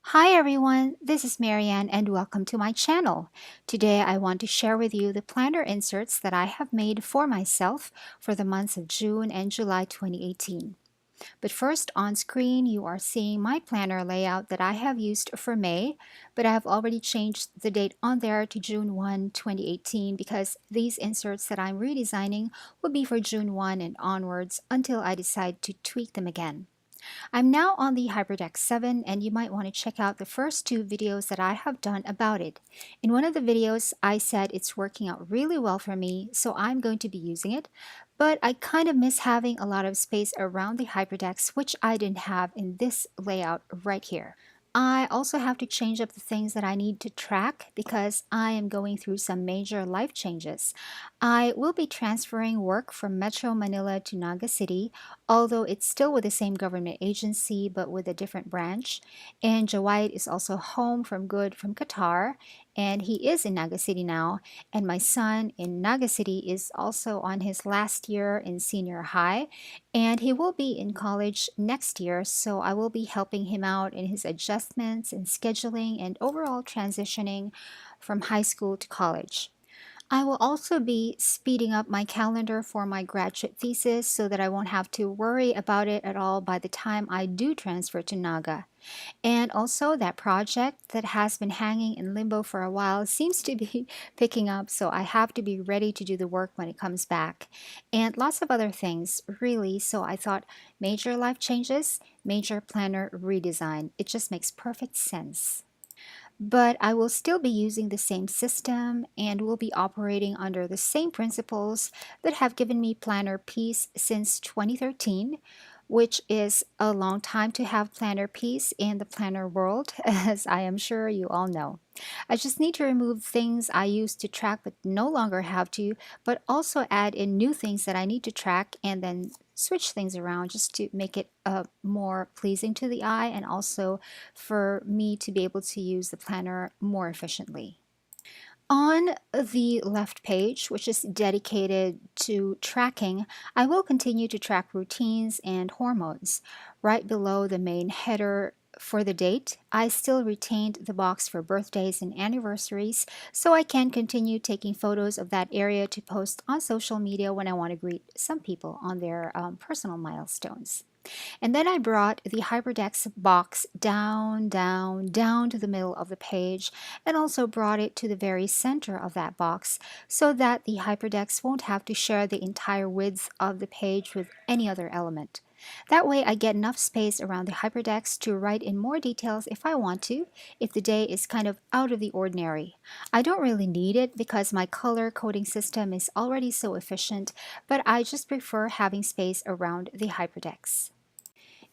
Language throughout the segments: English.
Hi everyone, this is Marianne and welcome to my channel. Today I want to share with you the planner inserts that I have made for myself for the months of June and July 2018. But first, on screen you are seeing my planner layout that I have used for May, but I have already changed the date on there to June 1, 2018 because these inserts that I'm redesigning will be for June 1 and onwards until I decide to tweak them again. I'm now on the HyperDeck 7 and you might want to check out the first two videos that I have done about it. In one of the videos, I said it's working out really well for me, so I'm going to be using it, but I kind of miss having a lot of space around the HyperDecks, which I didn't have in this layout right here. I also have to change up the things that I need to track because I am going through some major life changes. I will be transferring work from Metro Manila to Naga City, although it's still with the same government agency but with a different branch. And Jawait is also home from good from Qatar, and he is in Naga City now. And my son in Naga City is also on his last year in senior high, and he will be in college next year, so I will be helping him out in his adjustments and scheduling and overall transitioning from high school to college. I will also be speeding up my calendar for my graduate thesis so that I won't have to worry about it at all by the time I do transfer to Naga. And also, that project that has been hanging in limbo for a while seems to be picking up, so I have to be ready to do the work when it comes back. And lots of other things, really. So I thought major life changes, major planner redesign. It just makes perfect sense. But I will still be using the same system and will be operating under the same principles that have given me Planner Peace since 2013, which is a long time to have Planner Peace in the planner world, as I am sure you all know. I just need to remove things I used to track but no longer have to, but also add in new things that I need to track and then switch things around just to make it more pleasing to the eye and also for me to be able to use the planner more efficiently. On the left page, which is dedicated to tracking, I will continue to track routines and hormones. Right below the main header for the date, I still retained the box for birthdays and anniversaries, so I can continue taking photos of that area to post on social media when I want to greet some people on their personal milestones. And then I brought the HyperDex box down to the middle of the page and also brought it to the very center of that box so that the HyperDex won't have to share the entire width of the page with any other element. That way I get enough space around the HyperDex to write in more details if I want to, if the day is kind of out of the ordinary. I don't really need it because my color coding system is already so efficient, but I just prefer having space around the HyperDex.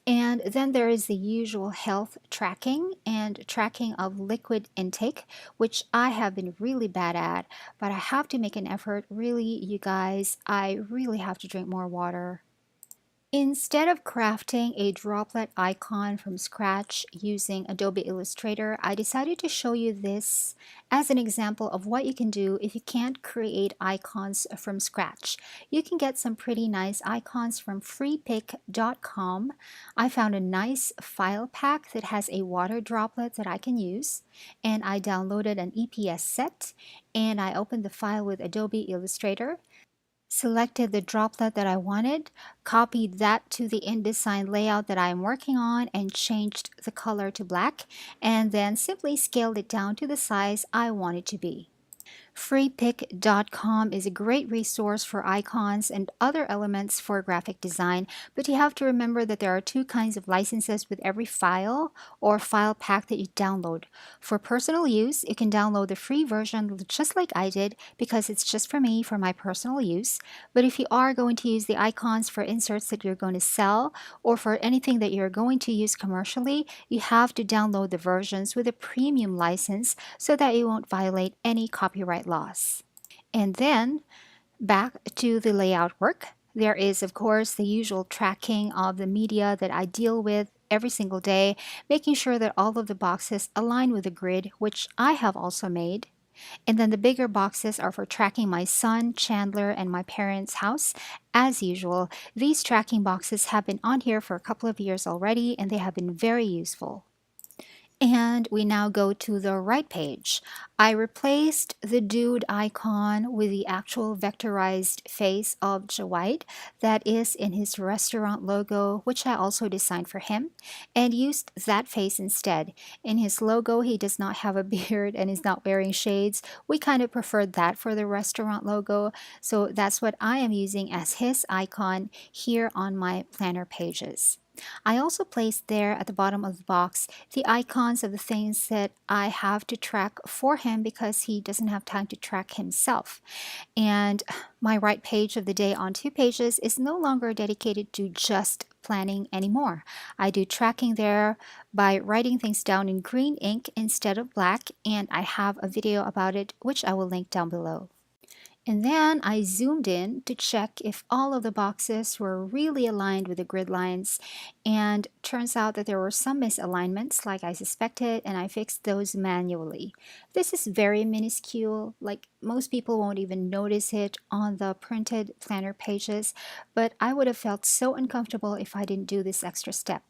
And then there is the usual health tracking and tracking of liquid intake, which I have been really bad at, but I have to make an effort. Really, you guys, I really have to drink more water. Instead of crafting a droplet icon from scratch using Adobe Illustrator, I decided to show you this as an example of what you can do if you can't create icons from scratch. You can get some pretty nice icons from freepik.com. I found a nice file pack that has a water droplet that I can use, and I downloaded an EPS set, and I opened the file with Adobe Illustrator, selected the droplet that I wanted, copied that to the InDesign layout that I'm working on and changed the color to black, and then simply scaled it down to the size I want it to be. Freepik.com is a great resource for icons and other elements for graphic design, but you have to remember that there are two kinds of licenses with every file or file pack that you download. For personal use, you can download the free version just like I did because it's just for me for my personal use. But if you are going to use the icons for inserts that you're going to sell or for anything that you're going to use commercially, you have to download the versions with a premium license so that you won't violate any copyright laws. And then back to the layout work. There is, of course, the usual tracking of the media that I deal with every single day, making sure that all of the boxes align with the grid, which I have also made. And then the bigger boxes are for tracking my son, Chandler, and my parents' house. As usual, these tracking boxes have been on here for a couple of years already, and they have been very useful. And we now go to the right page. I replaced the dude icon with the actual vectorized face of Jawide that is in his restaurant logo, which I also designed for him, and used that face instead. In his logo, he does not have a beard and is not wearing shades. We kind of preferred that for the restaurant logo, so that's what I am using as his icon here on my planner pages. I also placed there at the bottom of the box the icons of the things that I have to track for him because he doesn't have time to track himself. And my right page of the day on 2 pages is no longer dedicated to just planning anymore. I do tracking there by writing things down in green ink instead of black, and I have a video about it which I will link down below. And then I zoomed in to check if all of the boxes were really aligned with the grid lines, and turns out that there were some misalignments like I suspected, and I fixed those manually. This is very minuscule, like most people won't even notice it on the printed planner pages, but I would have felt so uncomfortable if I didn't do this extra step.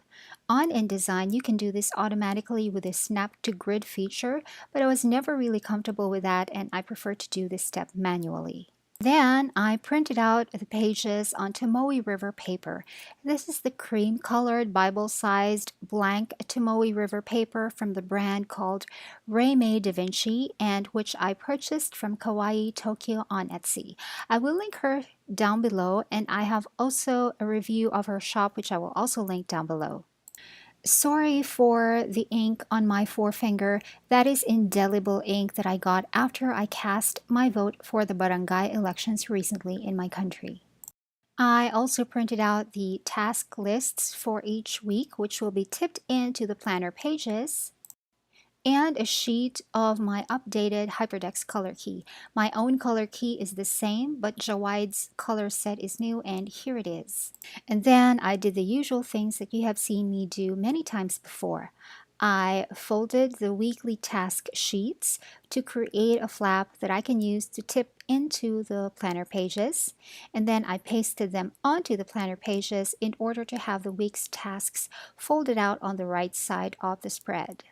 On InDesign, you can do this automatically with a snap to grid feature, but I was never really comfortable with that and I prefer to do this step manually. Then I printed out the pages on Tomoe River paper. This is the cream colored Bible-sized blank Tomoe River paper from the brand called Reimei Da Vinci, and which I purchased from Kawaii Tokyo on Etsy. I will link her down below, and I have also a review of her shop which I will also link down below. Sorry for the ink on my forefinger. That is indelible ink that I got after I cast my vote for the barangay elections recently in my country. I also printed out the task lists for each week, which will be tipped into the planner pages, and a sheet of my updated HyperDex color key. My own color key is the same, but Jawide's color set is new, and here it is. And then I did the usual things that you have seen me do many times before. I folded the weekly task sheets to create a flap that I can use to tip into the planner pages, and then I pasted them onto the planner pages in order to have the week's tasks folded out on the right side of the spread.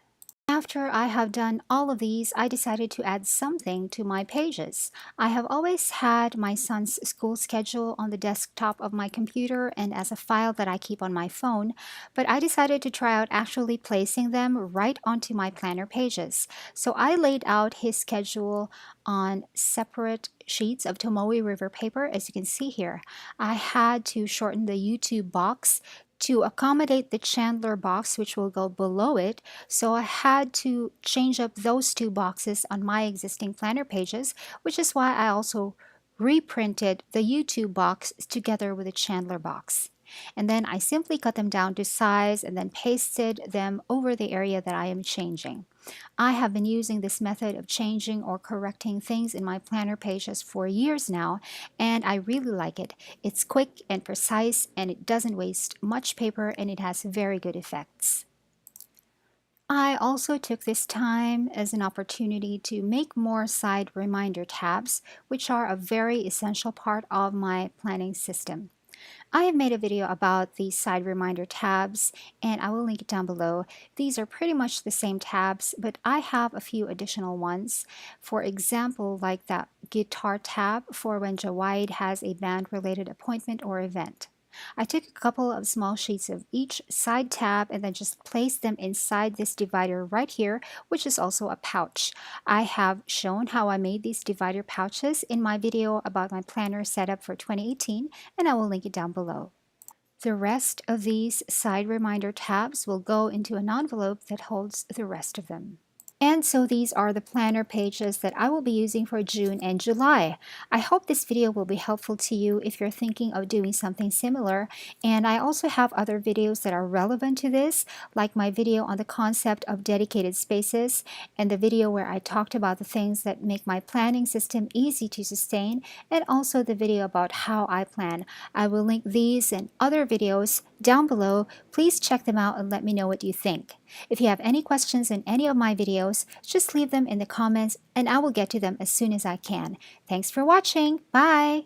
After I have done all of these, I decided to add something to my pages. I have always had my son's school schedule on the desktop of my computer and as a file that I keep on my phone, but I decided to try out actually placing them right onto my planner pages. So I laid out his schedule on separate sheets of Tomoe River paper, as you can see here. I had to shorten the YouTube box to accommodate the Chandler box, which will go below it, so I had to change up those two boxes on my existing planner pages, which is why I also reprinted the YouTube box together with the Chandler box. And then I simply cut them down to size and then pasted them over the area that I am changing. I have been using this method of changing or correcting things in my planner pages for years now, and I really like it. It's quick and precise, and it doesn't waste much paper, and it has very good effects. I also took this time as an opportunity to make more side reminder tabs, which are a very essential part of my planning system. I have made a video about these side reminder tabs, and I will link it down below. These are pretty much the same tabs, but I have a few additional ones. For example, like that guitar tab for when Jawide has a band-related appointment or event. I took a couple of small sheets of each side tab and then just placed them inside this divider right here, which is also a pouch. I have shown how I made these divider pouches in my video about my planner setup for 2018, and I will link it down below. The rest of these side reminder tabs will go into an envelope that holds the rest of them. And so these are the planner pages that I will be using for June and July. I hope this video will be helpful to you if you're thinking of doing something similar. And I also have other videos that are relevant to this, like my video on the concept of dedicated spaces and the video where I talked about the things that make my planning system easy to sustain, and also the video about how I plan. I will link these and other videos down below. Please check them out and let me know what you think. If you have any questions in any of my videos, just leave them in the comments and I will get to them as soon as I can. Thanks for watching. Bye!